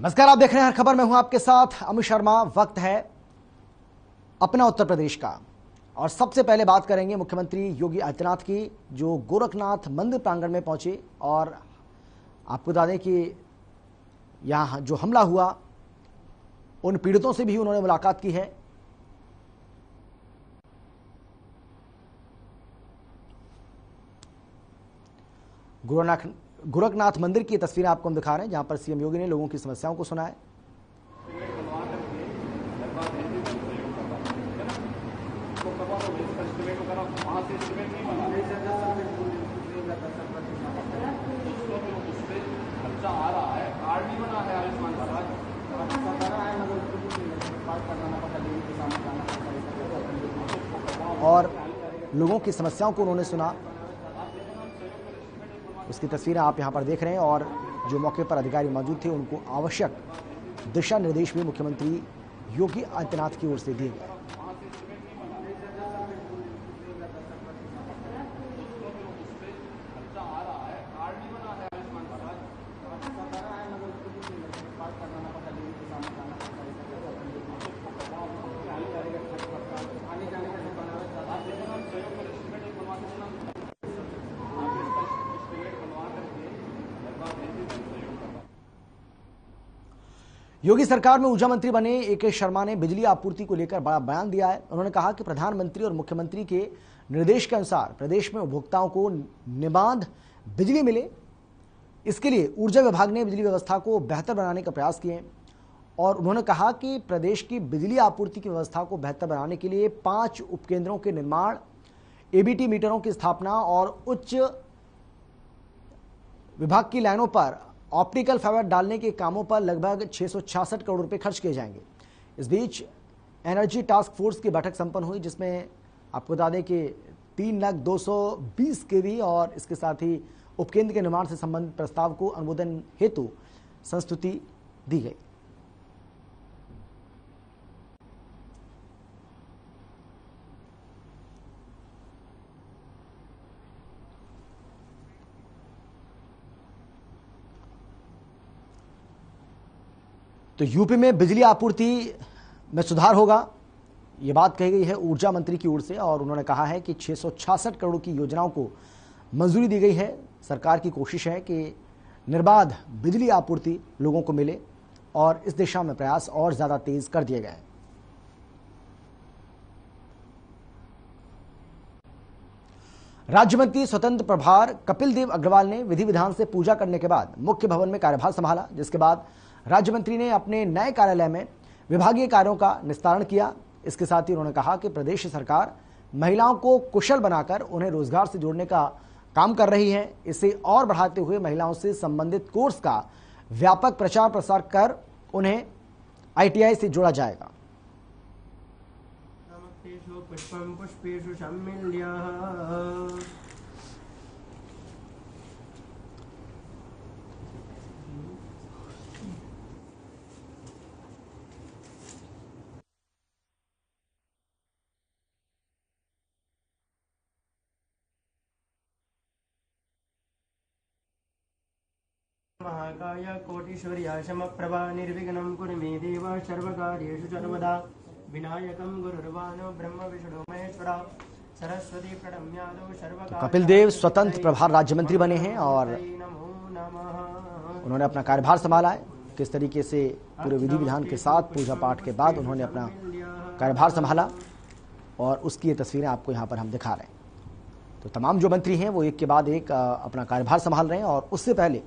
नमस्कार, आप देख रहे हैं हर खबर। मैं हूं आपके साथ अमित शर्मा। वक्त है अपना उत्तर प्रदेश का और सबसे पहले बात करेंगे मुख्यमंत्री योगी आदित्यनाथ की, जो गोरखनाथ मंदिर प्रांगण में पहुंचे और आपको बता दें कि यहां जो हमला हुआ उन पीड़ितों से भी उन्होंने मुलाकात की है। गोरखनाथ मंदिर की तस्वीरें आपको हम दिखा रहे हैं, जहां पर सीएम योगी ने लोगों की समस्याओं को सुना है। और लोगों की समस्याओं को उन्होंने सुना, उसकी तस्वीरें आप यहां पर देख रहे हैं। और जो मौके पर अधिकारी मौजूद थे उनको आवश्यक दिशा निर्देश भी मुख्यमंत्री योगी आदित्यनाथ की ओर से दिए गए। योगी सरकार में ऊर्जा मंत्री बने ए.के. शर्मा ने बिजली आपूर्ति को लेकर बड़ा बयान दिया है। उन्होंने कहा कि प्रधानमंत्री और मुख्यमंत्री के निर्देश के अनुसार प्रदेश में उपभोक्ताओं को निर्बाध बिजली मिले, इसके लिए ऊर्जा विभाग ने बिजली व्यवस्था को बेहतर बनाने का प्रयास किए। और उन्होंने कहा कि प्रदेश की बिजली आपूर्ति की व्यवस्था को बेहतर बनाने के लिए 5 उपकेंद्रों के निर्माण, एबीटी मीटरों की स्थापना और उच्च विभाग की लाइनों पर ऑप्टिकल फाइबर डालने के कामों पर लगभग 666 करोड़ रुपए खर्च किए जाएंगे। इस बीच एनर्जी टास्क फोर्स की बैठक संपन्न हुई, जिसमें आपको बता दें कि 3,220 केवी और इसके साथ ही उपकेंद्र के निर्माण से संबंधित प्रस्ताव को अनुमोदन हेतु संस्तुति दी गई। तो यूपी में बिजली आपूर्ति में सुधार होगा, ये बात कही गई है ऊर्जा मंत्री की ओर से। और उन्होंने कहा है कि 666 करोड़ की योजनाओं को मंजूरी दी गई है। सरकार की कोशिश है कि निर्बाध बिजली आपूर्ति लोगों को मिले और इस दिशा में प्रयास और ज्यादा तेज कर दिए गए हैं। राज्य मंत्री स्वतंत्र प्रभार कपिल देव अग्रवाल ने विधि विधान से पूजा करने के बाद मुख्य भवन में कार्यभार संभाला, जिसके बाद राज्य मंत्री ने अपने नए कार्यालय में विभागीय कार्यों का निस्तारण किया। इसके साथ ही उन्होंने कहा कि प्रदेश सरकार महिलाओं को कुशल बनाकर उन्हें रोजगार से जोड़ने का काम कर रही है। इसे और बढ़ाते हुए महिलाओं से संबंधित कोर्स का व्यापक प्रचार प्रसार कर उन्हें आईटीआई से जोड़ा जाएगा। महाकाय कोटिश्वर्या समप्रभा निर्विघ्नं कुरु मे देव सर्वकार्येषु सर्वदा विनायकं गुरुर्वाणो ब्रह्म विष्णु महेश्वरा सरस्वती प्रणम्यादो सर्वकार्य। कपिल देव स्वतंत्र प्रभार राज्य मंत्री बने हैं और उन्होंने अपना कार्यभार संभाला है। किस तरीके से पूरे विधि विधान के साथ पूजा पाठ के बाद उन्होंने अपना कार्यभार संभाला और उसकी ये तस्वीरें आपको यहाँ पर हम दिखा रहे हैं। तो तमाम जो मंत्री हैं वो एक के बाद एक अपना कार्यभार संभाल रहे हैं। और उससे पहले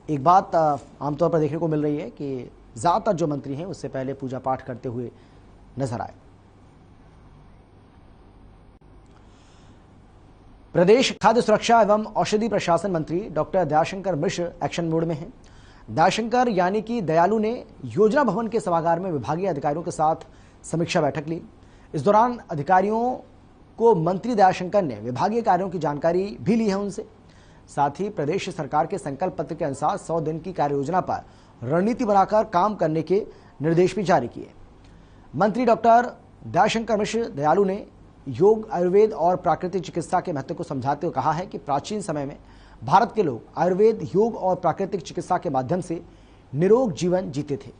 एक बात आमतौर पर देखने को मिल रही है कि ज्यादातर जो मंत्री हैं उससे पहले पूजा पाठ करते हुए नजर आए। प्रदेश खाद्य सुरक्षा एवं औषधि प्रशासन मंत्री डॉक्टर दयाशंकर मिश्र एक्शन मोड में हैं। दयाशंकर यानी कि दयालु ने योजना भवन के सभागार में विभागीय अधिकारियों के साथ समीक्षा बैठक ली। इस दौरान अधिकारियों को मंत्री दयाशंकर ने विभागीय कार्यों की जानकारी भी ली है उनसे। साथ ही प्रदेश सरकार के संकल्प पत्र के अनुसार 100 दिन की कार्य योजना पर रणनीति बनाकर काम करने के निर्देश भी जारी किए। मंत्री डॉक्टर दयाशंकर मिश्र दयालु ने योग, आयुर्वेद और प्राकृतिक चिकित्सा के महत्व को समझाते हुए कहा है कि प्राचीन समय में भारत के लोग आयुर्वेद, योग और प्राकृतिक चिकित्सा के माध्यम से निरोग जीवन जीते थे।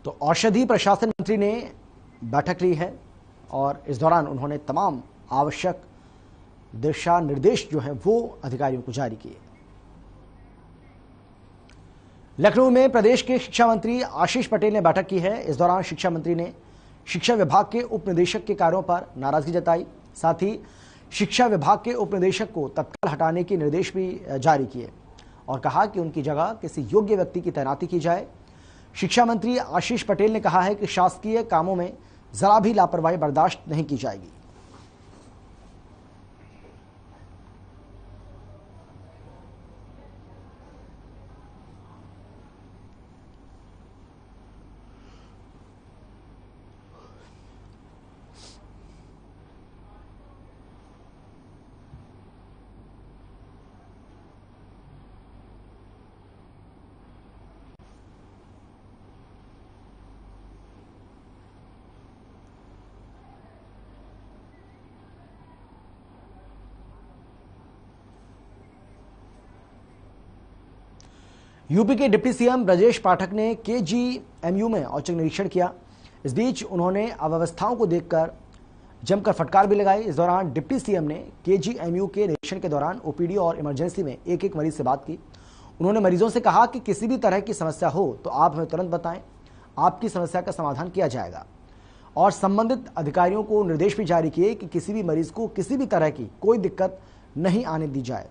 तो औषधि प्रशासन मंत्री ने बैठक ली है और इस दौरान उन्होंने तमाम आवश्यक दिशा निर्देश जो है वो अधिकारियों को जारी किए। लखनऊ में प्रदेश के शिक्षा मंत्री आशीष पटेल ने बैठक की है। इस दौरान शिक्षा मंत्री ने शिक्षा विभाग के उप निदेशक के कार्यों पर नाराजगी जताई। साथ ही शिक्षा विभाग के उप निदेशक को तत्काल हटाने के निर्देश भी जारी किए और कहा कि उनकी जगह किसी योग्य व्यक्ति की तैनाती की जाए। शिक्षा मंत्री आशीष पटेल ने कहा है कि शासकीय कामों में जरा भी लापरवाही बर्दाश्त नहीं की जाएगी। यूपी के डिप्टी सीएम ब्रजेश पाठक ने केजीएमयू में औचक निरीक्षण किया। इस बीच उन्होंने अव्यवस्थाओं को देखकर जमकर फटकार भी लगाई। इस दौरान डिप्टी सीएम ने केजीएमयू के निरीक्षण के दौरान ओपीडी और इमरजेंसी में एक एक मरीज से बात की। उन्होंने मरीजों से कहा कि किसी भी तरह की समस्या हो तो आप हमें तुरंत बताएं, आपकी समस्या का समाधान किया जाएगा। और संबंधित अधिकारियों को निर्देश भी जारी किए कि किसी भी मरीज को किसी भी तरह की कोई दिक्कत नहीं आने दी जाए।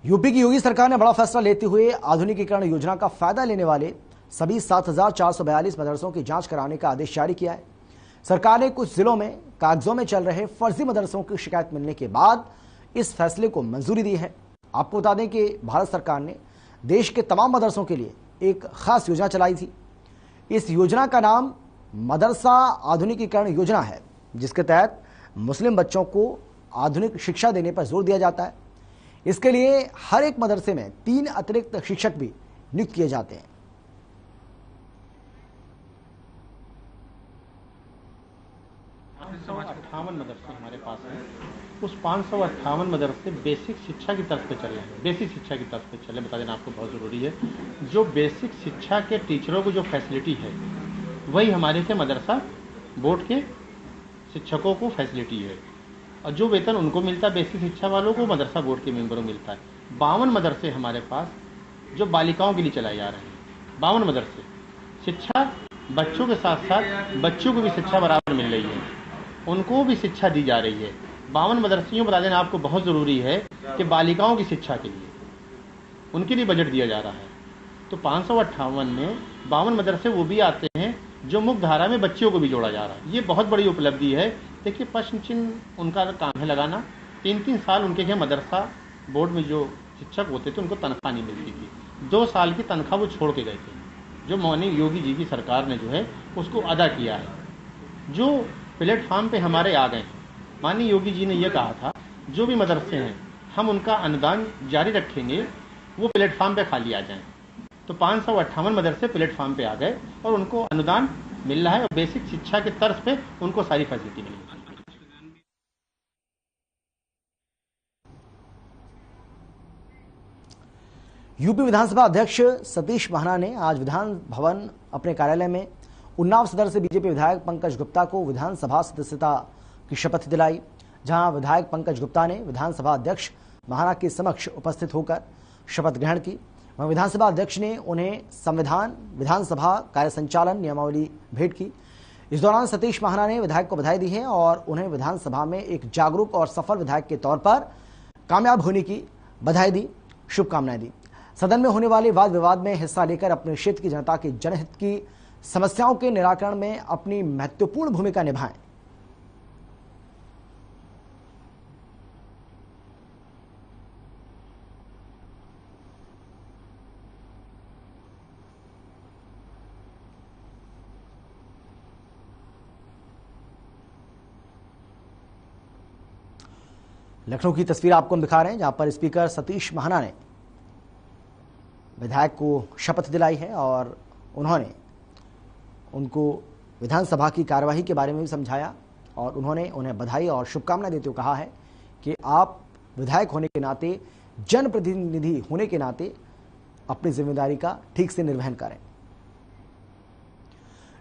यूपी की योगी सरकार ने बड़ा फैसला लेते हुए आधुनिकीकरण योजना का फायदा लेने वाले सभी 7,442 मदरसों की जांच कराने का आदेश जारी किया है। सरकार ने कुछ जिलों में कागजों में चल रहे फर्जी मदरसों की शिकायत मिलने के बाद इस फैसले को मंजूरी दी है। आपको बता दें कि भारत सरकार ने देश के तमाम मदरसों के लिए एक खास योजना चलाई थी। इस योजना का नाम मदरसा आधुनिकीकरण योजना है, जिसके तहत मुस्लिम बच्चों को आधुनिक शिक्षा देने पर जोर दिया जाता है। इसके लिए हर एक मदरसे में 3 अतिरिक्त शिक्षक भी नियुक्त किए जाते हैं। 558 मदरसे हमारे पास हैं। उस 558 मदरसे बेसिक शिक्षा की तरफ पे चल रहे हैं। बेसिक शिक्षा की तरफ पे चले, बता देना आपको बहुत ज़रूरी है। जो बेसिक शिक्षा के टीचरों को जो फैसिलिटी है वही हमारे के मदरसा बोर्ड के शिक्षकों को फैसिलिटी है, और जो वेतन उनको मिलता है बेसिक शिक्षा वालों को मदरसा बोर्ड के मेंबरों को मिलता है। 52 मदरसे हमारे पास जो बालिकाओं के लिए चलाए जा रहे हैं। 52 मदरसे शिक्षा बच्चों के साथ साथ बच्चों को भी शिक्षा बराबर मिल रही है, उनको भी शिक्षा दी जा रही है। 52 मदरसियों बता देना आपको बहुत ज़रूरी है कि बालिकाओं की शिक्षा के लिए उनके लिए बजट दिया जा रहा है। तो 558 में 52 मदरसे वो भी आते हैं जो मुख्य धारा में बच्चियों को भी जोड़ा जा रहा है। ये बहुत बड़ी उपलब्धि है। देखिए, प्रश्न चिन्ह उनका काम है लगाना। 3-3 साल उनके यहाँ मदरसा बोर्ड में जो शिक्षक होते थे उनको तनख्वाह नहीं मिलती थी। 2 साल की तनख्वाह वो छोड़ के गए थे, जो माननीय योगी जी की सरकार ने जो है उसको अदा किया है। जो प्लेटफार्म पे हमारे आ गए हैं, माननीय योगी जी ने यह कहा था जो भी मदरसे हैं हम उनका अनुदान जारी रखेंगे, वो प्लेटफार्म पे खाली आ जाएं। तो 558 मदरसे प्लेटफार्म पे आ गए और उनको अनुदान मिल रहा है और बेसिक शिक्षा के तर्ज पे उनको सारी फैसिलिटी मिली। यूपी विधानसभा अध्यक्ष सतीश महाना ने आज विधान भवन अपने कार्यालय में उन्नाव सदर से बीजेपी विधायक पंकज गुप्ता को विधानसभा सदस्यता की शपथ दिलाई, जहां विधायक पंकज गुप्ता ने विधानसभा अध्यक्ष महाना के समक्ष उपस्थित होकर शपथ ग्रहण की। वहीं विधानसभा अध्यक्ष ने उन्हें संविधान, विधानसभा कार्य संचालन नियमावली भेंट की। इस दौरान सतीश महाना ने विधायक को बधाई दी है और उन्हें विधानसभा में एक जागरूक और सफल विधायक के तौर पर कामयाब होने की बधाई दी, शुभकामनाएं दी। सदन में होने वाले वाद विवाद में हिस्सा लेकर अपने क्षेत्र की जनता के जनहित की समस्याओं के निराकरण में अपनी महत्वपूर्ण भूमिका निभाएं। लखनऊ की तस्वीर आपको हम दिखा रहे हैं, जहां पर स्पीकर सतीश महाना ने विधायक को शपथ दिलाई है और उन्होंने उनको विधानसभा की कार्यवाही के बारे में भी समझाया और उन्होंने उन्हें बधाई और शुभकामनाएं देते हुए कहा है कि आप विधायक होने के नाते, जनप्रतिनिधि होने के नाते अपनी जिम्मेदारी का ठीक से निर्वहन करें।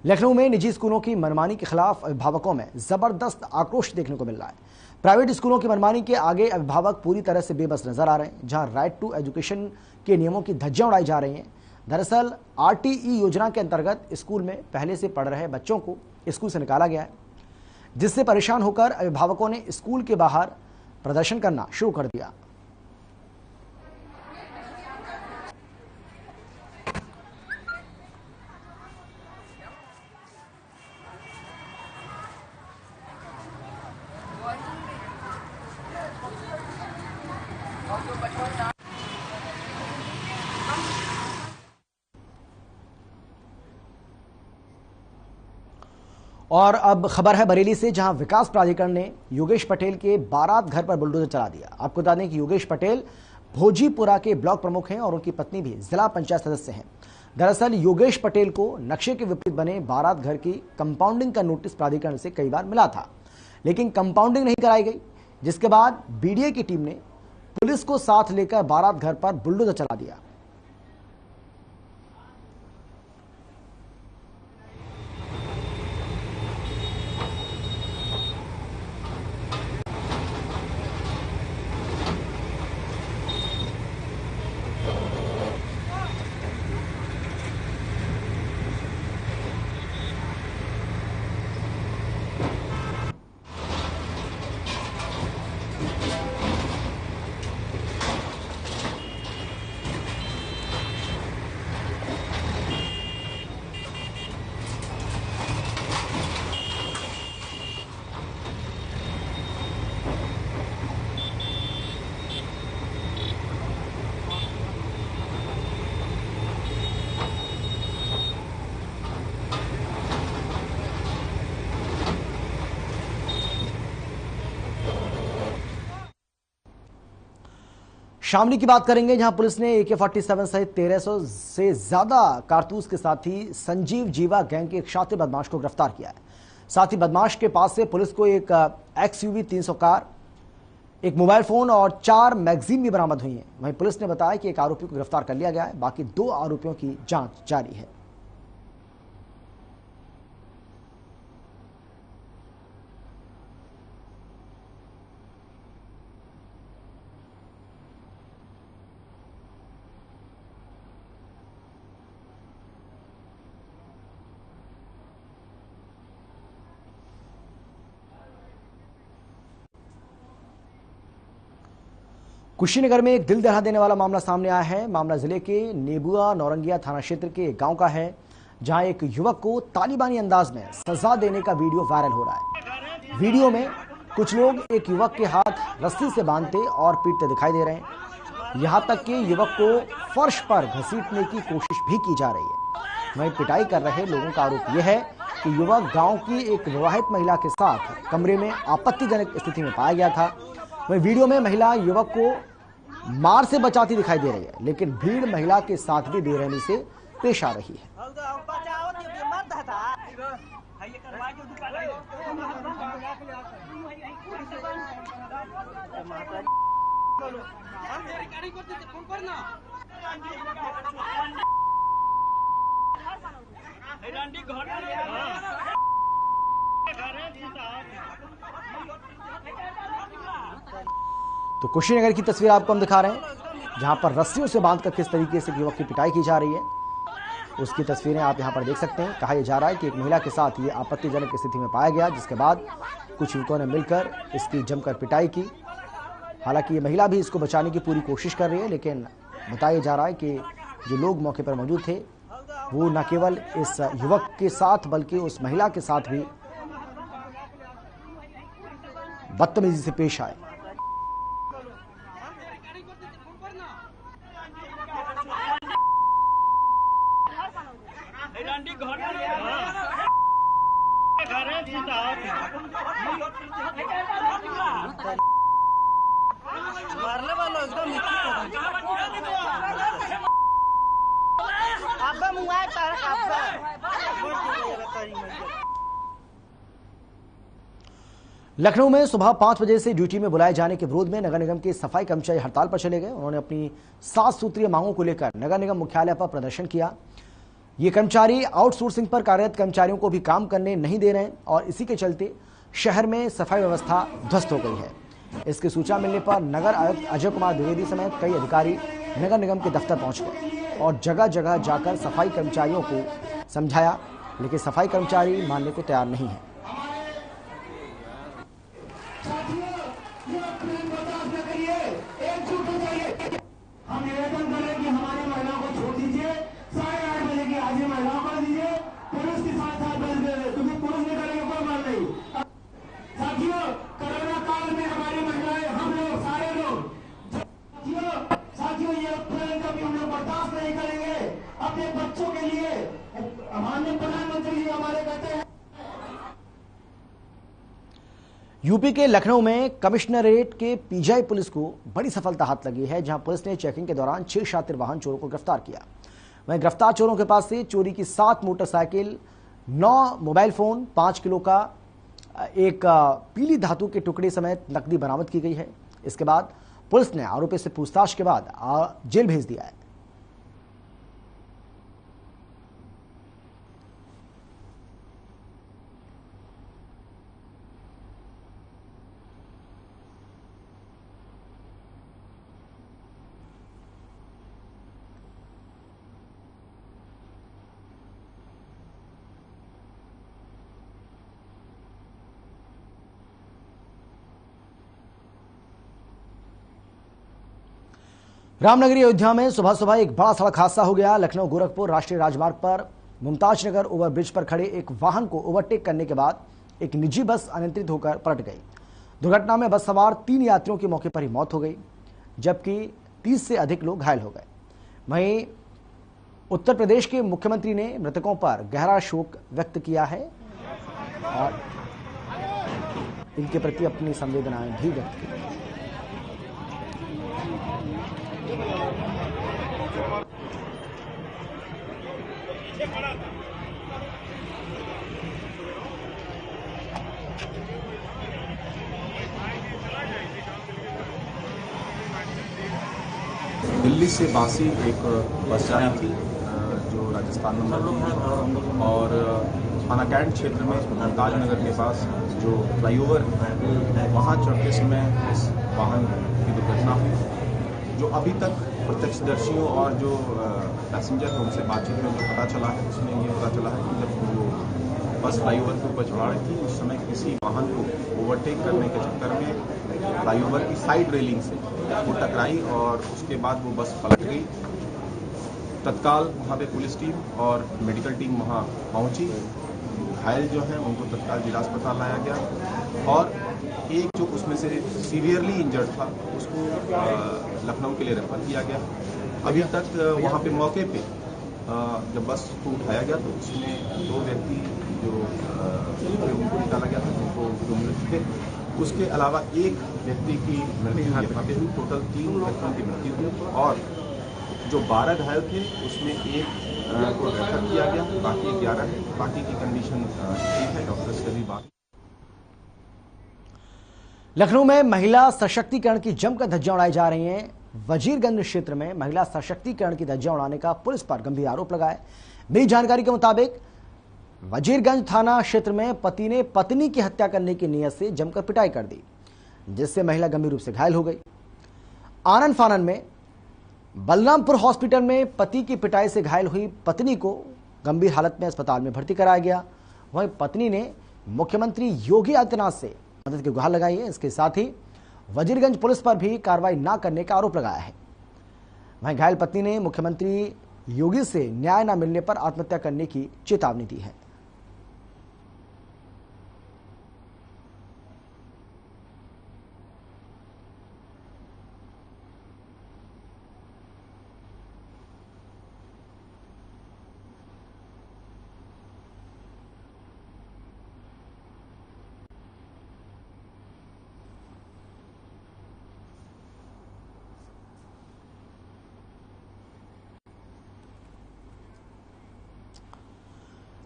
लखनऊ में निजी स्कूलों की मनमानी के खिलाफ अभिभावकों में जबरदस्त आक्रोश देखने को मिल रहा है। प्राइवेट स्कूलों की मनमानी के आगे अभिभावक पूरी तरह से बेबस नजर आ रहे हैं, जहां राइट टू एजुकेशन के नियमों की धज्जियां उड़ाई जा रही हैं। दरअसल आरटीई योजना के अंतर्गत स्कूल में पहले से पढ़ रहे बच्चों को स्कूल से निकाला गया है, जिससे परेशान होकर अभिभावकों ने स्कूल के बाहर प्रदर्शन करना शुरू कर दिया। और अब खबर है बरेली से, जहां विकास प्राधिकरण ने योगेश पटेल के बारात घर पर बुलडोजर चला दिया। आपको बता दें कि योगेश पटेल भोजीपुरा के ब्लॉक प्रमुख हैं और उनकी पत्नी भी जिला पंचायत सदस्य हैं। दरअसल योगेश पटेल को नक्शे के विपरीत बने बारात घर की कंपाउंडिंग का नोटिस प्राधिकरण से कई बार मिला था, लेकिन कंपाउंडिंग नहीं कराई गई, जिसके बाद बीडीए की टीम ने पुलिस को साथ लेकर बारात घर पर बुलडोजर चला दिया। शामली की बात करेंगे, जहां पुलिस ने AK-47 सहित 1300 से ज्यादा कारतूस के साथ ही संजीव जीवा गैंग के एक शातिर बदमाश को गिरफ्तार किया है। साथ ही बदमाश के पास से पुलिस को एक XUV 300 कार, एक मोबाइल फोन और 4 मैगजीन भी बरामद हुई हैं। वहीं पुलिस ने बताया कि एक आरोपी को गिरफ्तार कर लिया गया है, बाकी 2 आरोपियों की जांच जारी है। कुशीनगर में एक दिल दहला देने वाला मामला सामने आया है। मामला जिले के नेबुआ नौरंगिया थाना क्षेत्र के एक गांव का है, जहां एक युवक को तालिबानी अंदाज में सजा देने का वीडियो वायरल हो रहा है। वीडियो में कुछ लोग एक युवक के हाथ रस्सी से बांधते और पीटते दिखाई दे रहे हैं। यहां तक कि युवक को फर्श पर घसीटने की कोशिश भी की जा रही है। वहीं पिटाई कर रहे लोगों का आरोप यह है कि युवक गांव की एक विवाहित महिला के साथ कमरे में आपत्तिजनक स्थिति में पाया गया था। वहीं वीडियो में महिला युवक को मार से बचाती दिखाई दे रही है, लेकिन भीड़ महिला के साथ भी बेरहमी से पेश आ रही है। तो कुशीनगर की तस्वीर आपको हम दिखा रहे हैं, जहां पर रस्सियों से बांधकर किस तरीके से युवक की पिटाई की जा रही है, उसकी तस्वीरें आप यहां पर देख सकते हैं। कहा यह जा रहा है कि एक महिला के साथ ये आपत्तिजनक स्थिति में पाया गया, जिसके बाद कुछ युवकों ने मिलकर इसकी जमकर पिटाई की। हालांकि ये महिला भी इसको बचाने की पूरी कोशिश कर रही है, लेकिन बताया जा रहा है कि जो लोग मौके पर मौजूद थे वो न केवल इस युवक के साथ बल्कि उस महिला के साथ भी बदतमीजी से पेश आए। लखनऊ में सुबह 5 बजे से ड्यूटी में बुलाए जाने के विरोध में नगर निगम के सफाई कर्मचारी हड़ताल पर चले गए। उन्होंने अपनी 7 सूत्रीय मांगों को लेकर नगर निगम मुख्यालय पर प्रदर्शन किया। ये कर्मचारी आउटसोर्सिंग पर कार्यरत कर्मचारियों को भी काम करने नहीं दे रहे हैं और इसी के चलते शहर में सफाई व्यवस्था ध्वस्त हो गई है। इसकी सूचना मिलने पर नगर आयुक्त अजय कुमार द्विवेदी समेत कई अधिकारी नगर निगम के दफ्तर पहुंच गए और जगह जगह जाकर सफाई कर्मचारियों को समझाया, लेकिन सफाई कर्मचारी मानने को तैयार नहीं है। हम निवेदन कर रहे हैं कि हमारी महिलाओं को छोड़ दीजिए, 8:30 बजे की आज महिलाओं को दीजिए, पुरुष के साथ साथ बस दे दे, क्योंकि पुरुष नहीं करेंगे कोई बात नहीं। साथियों, कोरोना काल में हमारी महिलाएं, हम लोग सारे लोग साथियों ये उत्पीड़न कभी हम लोग बर्दाश्त नहीं करेंगे। अपने बच्चों के लिए माननीय प्रधानमंत्री जी हमारे कहते हैं। यूपी के लखनऊ में कमिश्नरेट के पीजीआई पुलिस को बड़ी सफलता हाथ लगी है, जहां पुलिस ने चेकिंग के दौरान 6 शातिर वाहन चोरों को गिरफ्तार किया। वहीं गिरफ्तार चोरों के पास से चोरी की 7 मोटरसाइकिल, 9 मोबाइल फोन, 5 किलो का एक पीली धातु के टुकड़े समेत नकदी बरामद की गई है। इसके बाद पुलिस ने आरोपी से पूछताछ के बाद जेल भेज दिया है। रामनगरी अयोध्या में सुबह सुबह एक बड़ा सड़क हादसा हो गया। लखनऊ गोरखपुर राष्ट्रीय राजमार्ग पर मुमताज नगर ओवरब्रिज पर खड़े एक वाहन को ओवरटेक करने के बाद एक निजी बस अनियंत्रित होकर पलट गई। दुर्घटना में बस सवार 3 यात्रियों की मौके पर ही मौत हो गई, जबकि 30 से अधिक लोग घायल हो गए। वहीं उत्तर प्रदेश के मुख्यमंत्री ने मृतकों पर गहरा शोक व्यक्त किया है और इनके प्रति अपनी संवेदनाएं भी व्यक्त की। दिल्ली से बासी एक बस आई थी जो राजस्थान नंबर की, और थाना कैंट क्षेत्र में मुमताज नगर के पास जो फ्लाईओवर है वहाँ चढ़ते समय इस वाहन की दुर्घटना हुई। जो अभी तक प्रत्यक्षदर्शियों और जो पैसेंजर हैं उनसे बातचीत में जो पता चला है, उसमें ये पता चला है कि जब वो बस फ्लाईओवर के ऊपर चढ़ा रही थी उस समय किसी वाहन को ओवरटेक करने के चक्कर में फ्लाईओवर की साइड रेलिंग से वो टकराई और उसके बाद वो बस पलट गई। तत्काल वहाँ पे पुलिस टीम और मेडिकल टीम वहाँ पहुँची। घायल जो हैं उनको तत्काल जिला अस्पताल लाया गया और एक जो उसमें से सीवियरली इंजर्ड था उसको लखनऊ के लिए रेफर किया गया। अभी तक वहाँ पे मौके पे जब बस को उठाया गया तो उसमें 2 व्यक्ति जो उनको निकाला गया था, जिनको जो मृत थे उसके अलावा एक व्यक्ति की मृत्यु यहाँ पे हुई। टोटल 3 व्यक्तियों की मृत्यु हुई और जो 12 घायल थे उसमें एक को रेफर किया गया, बाकी 11 बाकी की कंडीशन ठीक है, डॉक्टर से भी बात। लखनऊ में महिला सशक्तिकरण की जमकर धज्जियां उड़ाई जा रही हैं। वजीरगंज क्षेत्र में महिला सशक्तिकरण की धज्जियां उड़ाने का पुलिस पर गंभीर आरोप लगा है। मिली जानकारी के मुताबिक वजीरगंज थाना क्षेत्र में पति ने पत्नी की हत्या करने की नीयत से जमकर पिटाई कर दी, जिससे महिला गंभीर रूप से घायल हो गई। आनन फानन में बलरामपुर हॉस्पिटल में पति की पिटाई से घायल हुई पत्नी को गंभीर हालत में अस्पताल में भर्ती कराया गया। वहीं पत्नी ने मुख्यमंत्री योगी आदित्यनाथ से मदद की गुहार लगाई है। इसके साथ ही वजीरगंज पुलिस पर भी कार्रवाई न करने का आरोप लगाया है। वहीं घायल पत्नी ने मुख्यमंत्री योगी से न्याय न मिलने पर आत्महत्या करने की चेतावनी दी है।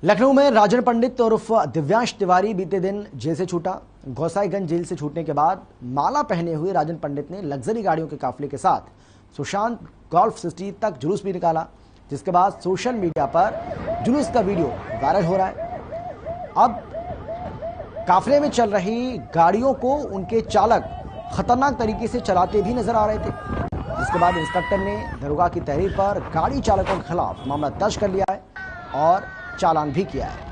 लखनऊ में राजन पंडित उर्फ दिव्यांश तिवारी बीते दिन जेल से छूटा। गोसाईगंज जेल से छूटने के बाद माला पहने हुए राजन पंडित ने लग्जरी गाड़ियों के काफिले के साथ सुशांत गोल्फ सिटी तक जुलूस भी निकाला, जिसके बाद सोशल मीडिया पर जुलूस का वीडियो वायरल हो रहा है। अब काफिले में चल रही गाड़ियों को उनके चालक खतरनाक तरीके से चलाते भी नजर आ रहे थे, जिसके बाद इंस्पेक्टर ने दरोगा की तहरीर पर गाड़ी चालकों के खिलाफ मामला दर्ज कर लिया है और चालान भी किया है।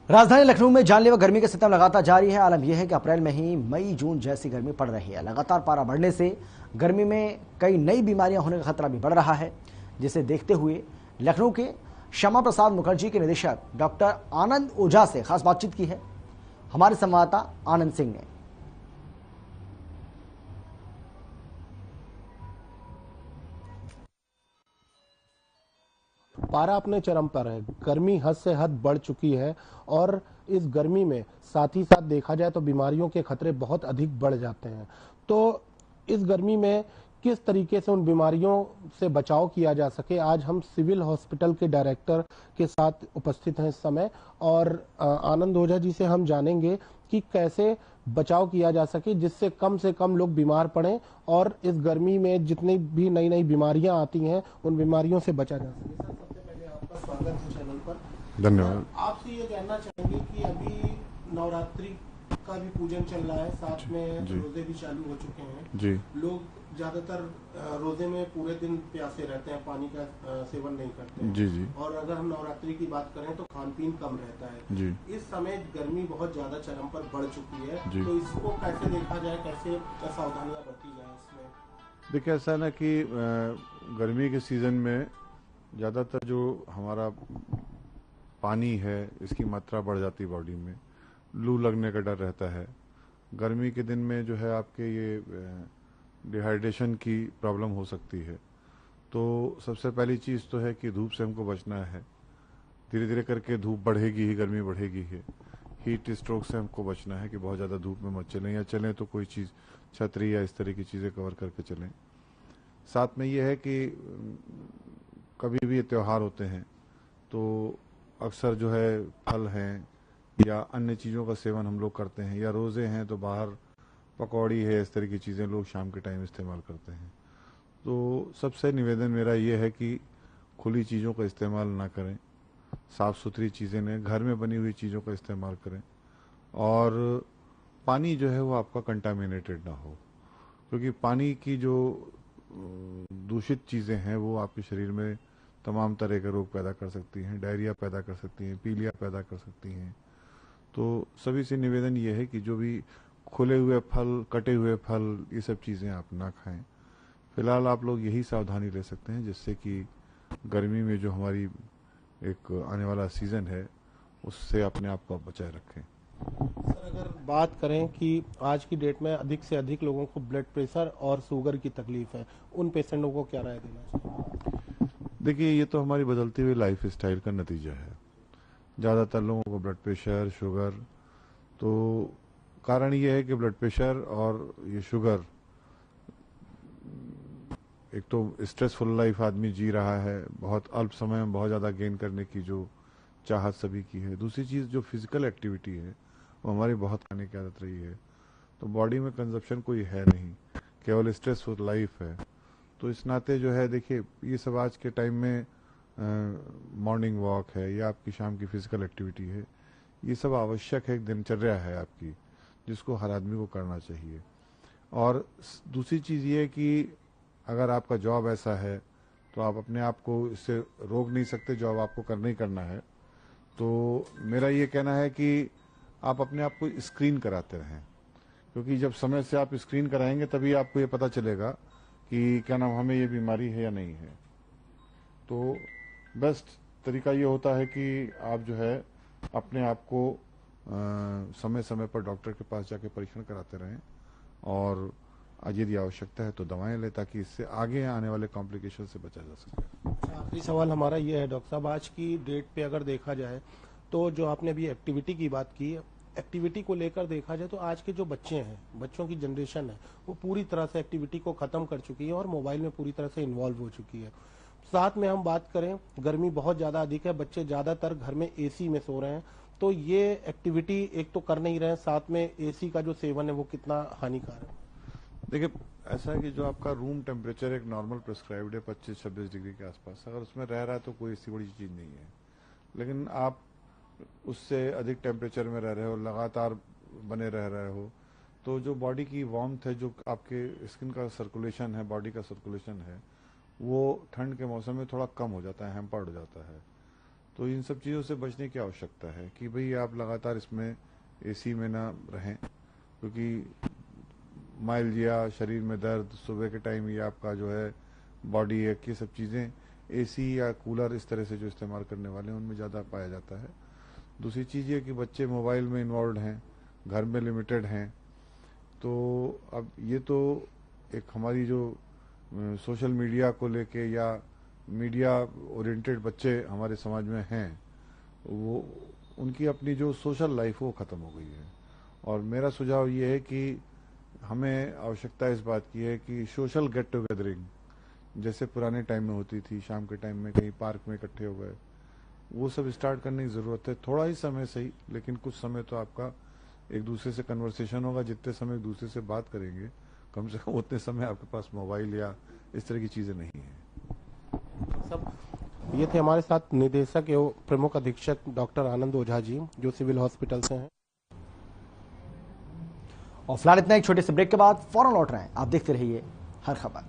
राजधानी लखनऊ में जानलेवा गर्मी के सितम लगातार जारी है। आलम यह है कि अप्रैल में ही मई जून जैसी गर्मी पड़ रही है। लगातार पारा बढ़ने से गर्मी में कई नई बीमारियां होने का खतरा भी बढ़ रहा है, जिसे देखते हुए लखनऊ के श्यामा प्रसाद मुखर्जी के निदेशक डॉक्टर आनंद ओझा से खास बातचीत की है हमारे संवाददाता आनंद सिंह ने। पारा अपने चरम पर है, गर्मी हद से हद बढ़ चुकी है और इस गर्मी में साथ ही साथ देखा जाए तो बीमारियों के खतरे बहुत अधिक बढ़ जाते हैं। तो इस गर्मी में किस तरीके से उन बीमारियों से बचाव किया जा सके, आज हम सिविल हॉस्पिटल के डायरेक्टर के साथ उपस्थित हैं इस समय और आनंद ओझा जी से हम जानेंगे कि कैसे बचाव किया जा सके जिससे कम से कम लोग बीमार पड़ें और इस गर्मी में जितनी भी नई नई बीमारियां आती हैं उन बीमारियों से बचा जा सके। सर, सबसे पहले आपका स्वागत है चैनल पर। धन्यवाद। आपसे ये जानना चाहेंगे कि अभी नवरात्रि का भी पूजन चल रहा है, साथ में रोजे भी चालू हो चुके हैं जी। लोग ज्यादातर रोजे में पूरे दिन प्यासे रहते हैं, पानी का सेवन नहीं करते हैं। जी जी। और अगर हम नवरात्रि की बात करें तो खान पीन कम रहता है जी। इस समय गर्मी बहुत ज्यादा चरम पर बढ़ चुकी है जी। तो इसको कैसे देखा जाए, कैसे सावधानियां बरती जाए इसमें? देखिए ऐसा है ना कि गर्मी के सीजन में ज़्यादातर जो हमारा पानी है इसकी मात्रा बढ़ जाती है बॉडी में, लू लगने का डर रहता है। गर्मी के दिन में जो है आपके ये डिहाइड्रेशन की प्रॉब्लम हो सकती है। तो सबसे पहली चीज़ तो है कि धूप से हमको बचना है। धीरे धीरे करके धूप बढ़ेगी ही, गर्मी बढ़ेगी ही। हीट स्ट्रोक से हमको बचना है कि बहुत ज़्यादा धूप में मत चलें, या चलें तो कोई चीज़ छतरी या इस तरह की चीज़ें कवर करके चलें। साथ में ये है कि कभी भी ये त्यौहार होते हैं तो अक्सर जो है फल हैं या अन्य चीज़ों का सेवन हम लोग करते हैं, या रोज़े हैं तो बाहर पकौड़ी है, इस तरह की चीज़ें लोग शाम के टाइम इस्तेमाल करते हैं। तो सबसे निवेदन मेरा ये है कि खुली चीज़ों का इस्तेमाल ना करें, साफ़ सुथरी चीज़ें लें, घर में बनी हुई चीज़ों का इस्तेमाल करें, और पानी जो है वो आपका कंटामिनेटेड ना हो, क्योंकि पानी की जो दूषित चीज़ें हैं वो आपके शरीर में तमाम तरह के रोग पैदा कर सकती हैं, डायरिया पैदा कर सकती हैं, पीलिया पैदा कर सकती हैं। तो सभी से निवेदन ये है कि जो भी खुले हुए फल, कटे हुए फल, ये सब चीज़ें आप ना खाएं। फिलहाल आप लोग यही सावधानी ले सकते हैं जिससे कि गर्मी में जो हमारी एक आने वाला सीज़न है उससे अपने आप को आप बचाए रखें। सर, अगर बात करें कि आज की डेट में अधिक से अधिक लोगों को ब्लड प्रेशर और शुगर की तकलीफ है, उन पेशेंटों को क्या राय देना चाहिए? देखिए, ये तो हमारी बदलती हुई लाइफ स्टाइल का नतीजा है। ज़्यादातर लोगों को ब्लड प्रेशर, शुगर, तो कारण ये है कि ब्लड प्रेशर और ये शुगर, एक तो स्ट्रेसफुल लाइफ आदमी जी रहा है, बहुत अल्प समय में बहुत ज़्यादा गेन करने की जो चाहत सभी की है। दूसरी चीज़ जो फिजिकल एक्टिविटी है वो हमारी बहुत खाने की आदत रही है, तो बॉडी में कंजप्शन कोई है नहीं, केवल स्ट्रेसफुल लाइफ है। तो इस नाते जो है, देखिए, ये सब आज के टाइम में मॉर्निंग वॉक है या आपकी शाम की फिजिकल एक्टिविटी है, ये सब आवश्यक है, एक दिनचर्या है आपकी जिसको हर आदमी को करना चाहिए। और दूसरी चीज़ ये है कि अगर आपका जॉब ऐसा है तो आप अपने आप को इससे रोक नहीं सकते, जॉब आपको करना ही करना है। तो मेरा ये कहना है कि आप अपने आप को स्क्रीन कराते रहें, क्योंकि जब समय से आप स्क्रीन कराएंगे तभी आपको ये पता चलेगा कि क्या नाम, हमें ये बीमारी है या नहीं है। तो बेस्ट तरीका ये होता है कि आप जो है अपने आप को समय समय पर डॉक्टर के पास जाके परीक्षण कराते रहें, और यदि आवश्यकता है तो दवाएं लें, ताकि इससे आगे आने वाले कॉम्प्लिकेशन से बचा जा सके। आखिरी सवाल हमारा ये है डॉक्टर साहब, आज की डेट पे अगर देखा जाए तो जो आपने अभी एक्टिविटी की बात की, एक्टिविटी को लेकर देखा जाए तो आज के जो बच्चे हैं, बच्चों की जनरेशन है, वो पूरी तरह से एक्टिविटी को खत्म कर चुकी है और मोबाइल में पूरी तरह से इन्वॉल्व हो चुकी है। साथ में हम बात करें, गर्मी बहुत ज्यादा अधिक है, बच्चे ज्यादातर घर में एसी में सो रहे हैं, तो ये एक्टिविटी एक तो कर नहीं रहे हैं, साथ में एसी का जो सेवन है वो कितना हानिकारक है? देखिए, ऐसा है कि जो आपका रूम टेम्परेचर एक नॉर्मल प्रिस्क्राइब्ड है 25-26 डिग्री के आसपास, अगर उसमें रह रहा है तो कोई ऐसी बड़ी चीज़ नहीं है। लेकिन आप उससे अधिक टेम्परेचर में रह रहे हो, लगातार बने रह रहे हो, तो जो बॉडी की वार्मथ है, जो आपके स्किन का सर्कुलेशन है, बॉडी का सर्कुलेशन है, वो ठंड के मौसम में थोड़ा कम हो जाता है, हैम्पर्ड हो जाता है। तो इन सब चीज़ों से बचने की आवश्यकता है कि भाई आप लगातार इसमें एसी में ना रहें, क्योंकि माइल्जिया, शरीर में दर्द, सुबह के टाइम ये आपका जो है बॉडी एक, ये सब चीज़ें एसी या कूलर इस तरह से जो इस्तेमाल करने वाले हैं उनमें ज़्यादा पाया जाता है। दूसरी चीज़ ये कि बच्चे मोबाइल में इन्वॉल्व हैं, घर में लिमिटेड हैं, तो अब ये तो एक हमारी जो सोशल मीडिया को लेके या मीडिया ओरिएंटेड बच्चे हमारे समाज में हैं, वो उनकी अपनी जो सोशल लाइफ वो ख़त्म हो गई है। और मेरा सुझाव ये है कि हमें आवश्यकता इस बात की है कि सोशल गेट टुगेदरिंग जैसे पुराने टाइम में होती थी, शाम के टाइम में कहीं पार्क में इकट्ठे हो गए, वो सब स्टार्ट करने की ज़रूरत है। थोड़ा ही समय सही, लेकिन कुछ समय तो आपका एक दूसरे से कन्वर्सेशन होगा। जितने समय एक दूसरे से बात करेंगे, कम से कम उतने समय आपके पास मोबाइल या इस तरह की चीज़ें नहीं हैं। सब ये थे हमारे साथ निदेशक एवं प्रमुख अधीक्षक डॉक्टर आनंद ओझा जी, जो सिविल हॉस्पिटल से हैं। और फिलहाल इतना, एक छोटे से ब्रेक के बाद फौरन लौट रहे हैं। आप देखते रहिए हर खबर।